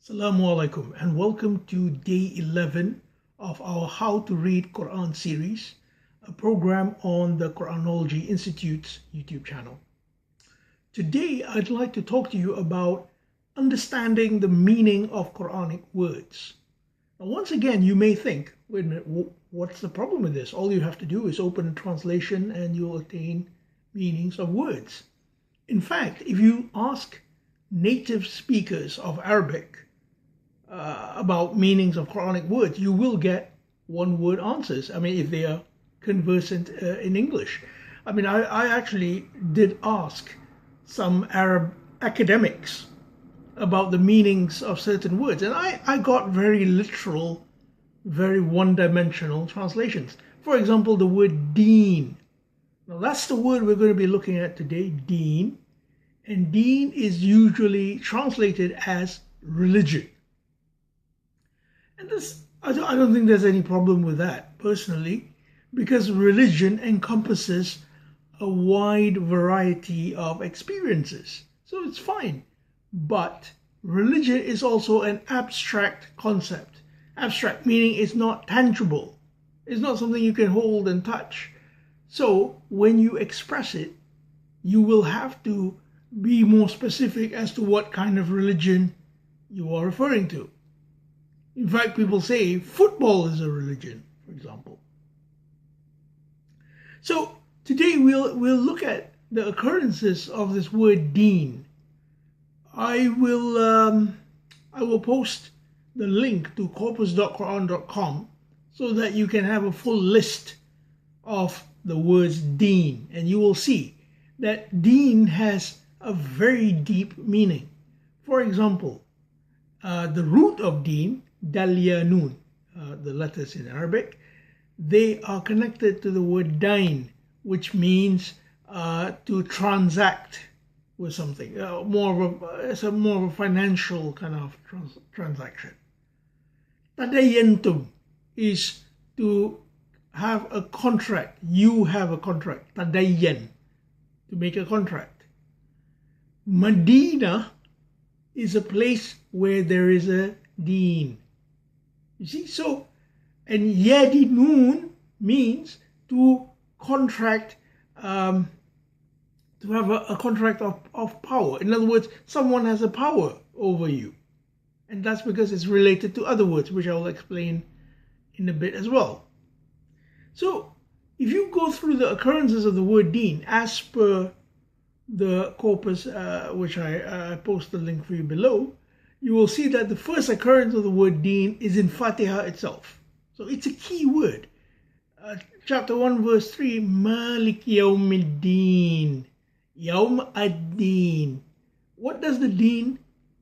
Assalamu alaikum and welcome to day 11 of our How to Read Quran series, a program on the Quranology Institute's YouTube channel. Today I'd like to talk to you about understanding the meaning of Quranic words. Now, once again, you may think, wait a minute, what's the problem with this? All you have to do is open a translation and you'll attain meanings of words. In fact, if you ask native speakers of Arabic about meanings of Quranic words, you will get one-word answers. I mean, if they are conversant in English. I mean, I actually did ask some Arab academics about the meanings of certain words, and I got very literal, very one-dimensional translations. For example, the word deen. Now, that's the word we're going to be looking at today, deen. And deen is usually translated as religion. And this, I don't think there's any problem with that, personally, because religion encompasses a wide variety of experiences. So it's fine. But religion is also an abstract concept. Abstract meaning it's not tangible. It's not something you can hold and touch. So when you express it, you will have to be more specific as to what kind of religion you are referring to. In fact, people say football is a religion, for example. So today we'll look at the occurrences of this word deen. I will post the link to corpus.quran.com so that you can have a full list of the words deen, and you will see that deen has a very deep meaning. For example, the root of deen, dalyanun, the letters in Arabic, they are connected to the word dain, which means to transact with something. It's more of a financial kind of transaction. Tadayantum is to have a contract. You have a contract. Tadayan, to make a contract. Medina is a place where there is a deen. You see, so, and yadinun means to contract, to have a contract of power. In other words, someone has a power over you. And that's because it's related to other words, which I will explain in a bit as well. So, if you go through the occurrences of the word deen, as per the corpus, which I post the link for you below, you will see that the first occurrence of the word deen is in Fatiha itself. So it's a key word. Chapter 1, verse 3, Malik Yawmiddin, Yawm ad-Din. What does the deen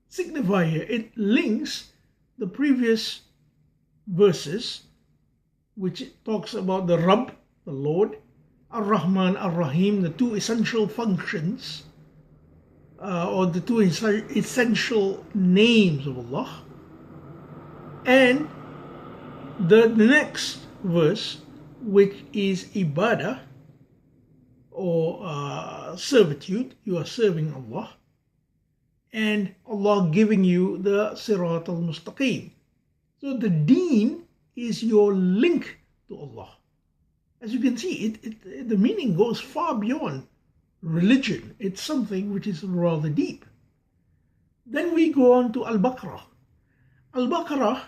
signify here? It links the previous verses, which talks about the Rabb, the Lord, Ar-Rahman, Ar-Rahim, the two essential functions, or the two essential names of Allah. And the next verse, which is ibadah, or servitude, you are serving Allah, and Allah giving you the Sirat al-Mustaqim. So the deen is your link to Allah. As you can see, the meaning goes far beyond religion. It's something which is rather deep. Then we go on to Al-Baqarah. Al-Baqarah,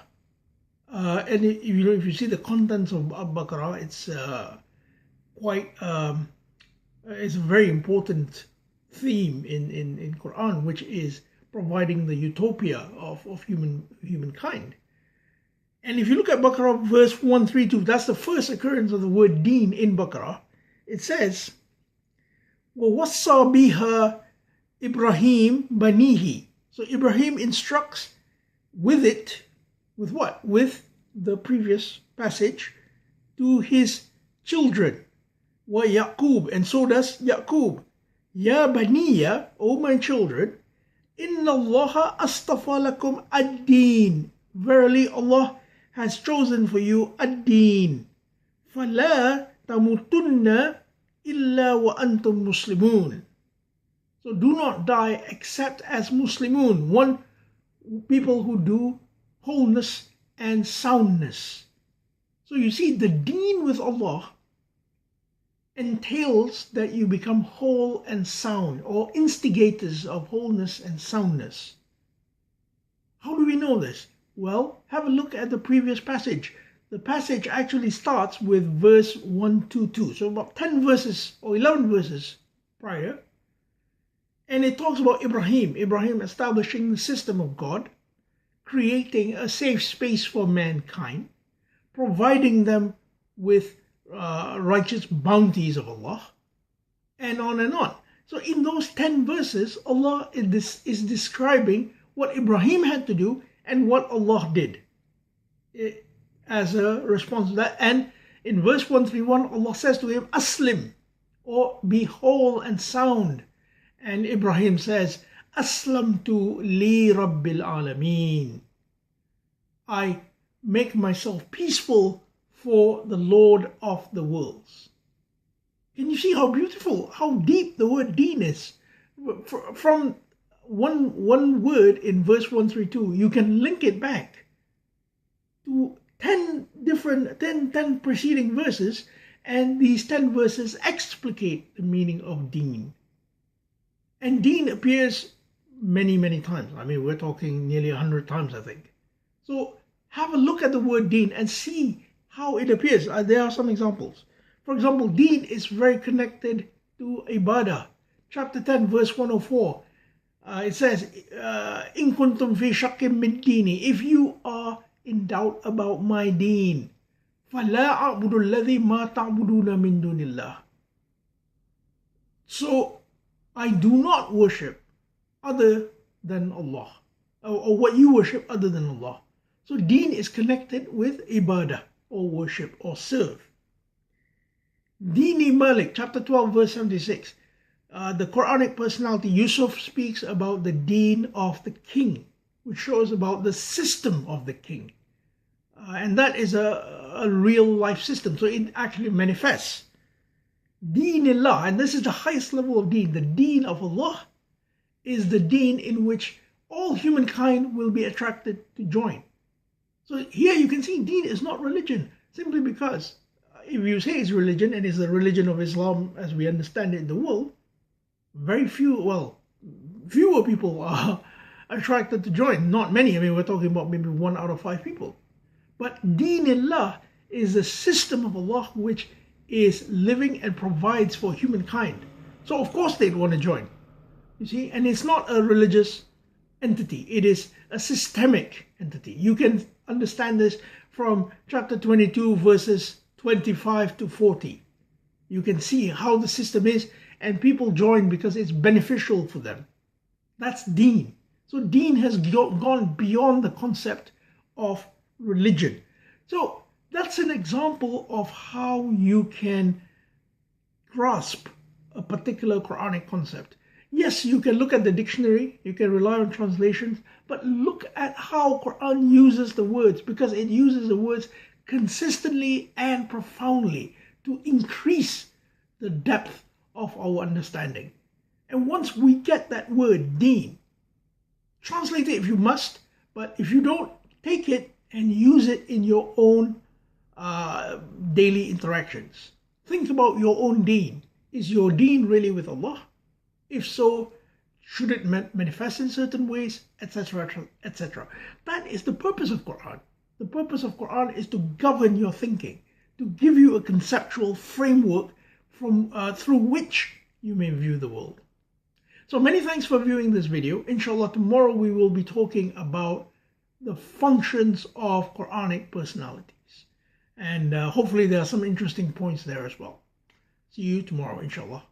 and if you see the contents of Al-Baqarah, it's it's a very important theme in Quran, which is providing the utopia of humankind. And if you look at Baqarah verse 132, that's the first occurrence of the word deen in Baqarah. It says, وَوَصَّى بِهَا Ibrahim banihi. So Ibrahim instructs with it, with what? With the previous passage, to his children. وَيَعْقُوب, and so does Yaqub. Ya baniya, O my children, inna Allah astafa lakum ad-din. Verily Allah has chosen for you ad-din. فَلَا تَمُوتُنَّ إِلَّا وَأَنْتُمْ مُسْلِمُونَ. So do not die except as Muslimun. One people who do wholeness and soundness. So you see, the deen with Allah entails that you become whole and sound, or instigators of wholeness and soundness. How do we know this? Well, have a look at the previous passage. The passage actually starts with verse 122, so about 10 verses or 11 verses prior. And it talks about Ibrahim establishing the system of God, creating a safe space for mankind, providing them with righteous bounties of Allah, and on and on. So in those 10 verses, Allah is describing what Ibrahim had to do and what Allah did as a response to that. And in verse 131, Allah says to him, Aslim, or be whole and sound. And Ibrahim says, Aslamtu li Rabbil Alameen. I make myself peaceful for the Lord of the worlds. Can you see how beautiful, how deep the word deen is? From one word in verse 132, you can link it back to 10 preceding verses, and these 10 verses explicate the meaning of deen. And deen appears many times. I mean, we're talking nearly 100 times, I think. So have a look at the word deen and see how it appears. There are some examples. For example, deen is very connected to ibadah. Chapter 10, verse 104. It says, In kuntum fi shakkim min dini. If you are in doubt about my deen, فَلَا أَعْبُدُ الَّذِي مَا تَعْبُدُونَ مِن دُونِ اللَّهِ. So I do not worship other than Allah, or what you worship other than Allah. So deen is connected with ibadah, or worship, or serve. Dini Malik, chapter 12, verse 76. The Quranic personality Yusuf speaks about the deen of the king, which shows about the system of the king. And that is a real life system, so it actually manifests. Deenillah, and this is the highest level of deen. The deen of Allah is the deen in which all humankind will be attracted to join. So here you can see deen is not religion, simply because if you say it's religion and it's the religion of Islam as we understand it in the world, fewer people are attracted to join. Not many. I mean, we're talking about maybe 1 out of 5 people. But Deenillah is the system of Allah which is living and provides for humankind. So of course they'd want to join. You see, and it's not a religious entity. It is a systemic entity. You can understand this from chapter 22, verses 25 to 40. You can see how the system is, and people join because it's beneficial for them. That's deen. So deen has gone beyond the concept of religion. So that's an example of how you can grasp a particular Quranic concept. Yes, you can look at the dictionary, you can rely on translations, but look at how Quran uses the words, because it uses the words consistently and profoundly to increase the depth of our understanding. And once we get that word deen, translate it if you must, but if you don't, take it and use it in your own daily interactions. Think about your own deen. Is your deen really with Allah? If so, should it manifest in certain ways, etc., etc. That is the purpose of Quran. The purpose of Quran is to govern your thinking, to give you a conceptual framework through which you may view the world. So many thanks for viewing this video. Inshallah, tomorrow we will be talking about the functions of Quranic personalities. And hopefully there are some interesting points there as well. See you tomorrow, inshallah.